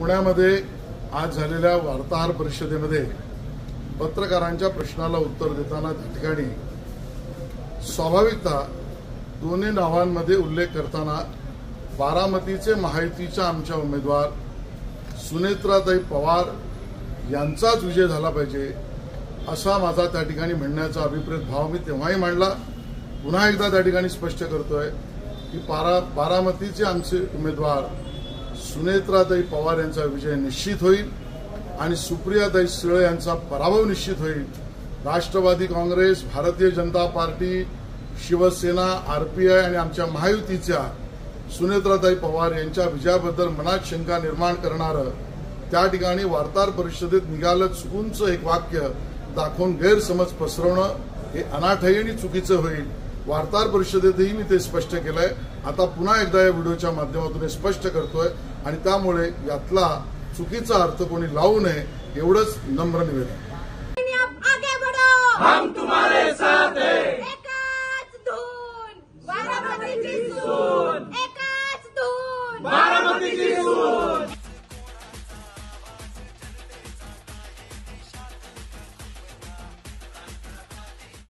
पुण्यामध्ये आज झालेल्या वार्ताहर परिषदेमध्ये पत्रकारांच्या प्रश्नाला उत्तर देताना त्या ठिकाणी स्वाभाविकता दोन्ही नावांमध्ये उल्लेख करताना बारामतीचे महायुतीच्या आमच्या उमेदवार सुनेत्राताई पवार यांचाच विजय झाला पाहिजे असा माझा त्या ठिकाणी म्हणण्याचा अभिप्रेत भाव मी तेव्हाही मांडला। पुन्हा एकदा त्या ठिकाणी स्पष्ट करतोय की बारामतीचे आमचे उमेदवार सुनेत्राताई पवार यांचा विजय निश्चित होईल आणि सुप्रियाताई सुळे यांचा पराभव निश्चित होईल। राष्ट्रवादी काँग्रेस, भारतीय जनता पार्टी, शिवसेना, आरपीआय आणि आमच्या महायुतीच्या सुनेत्राताई पवार यांच्या विजयाबद्दल मनात शंका निर्माण करणारं त्या ठिकाणी वार्ताहर परिषदेत निघालं चुकूनचं एक वाक्य दाखवून गैरसमज पसरवणं हे अनाठही आणि चुकीचं होईल। वार्ताहर परिषदेतही मी ते स्पष्ट केलंय। आता पुन्हा एकदा या व्हिडिओच्या माध्यमातून हे स्पष्ट करतोय आणि त्यामुळे यातला चुकीचा अर्थ कोणी लावू नये एवढंच नम्र निवेदन। हम तुम्हारे साथ हैं। एकाच धून बारामतीची सून।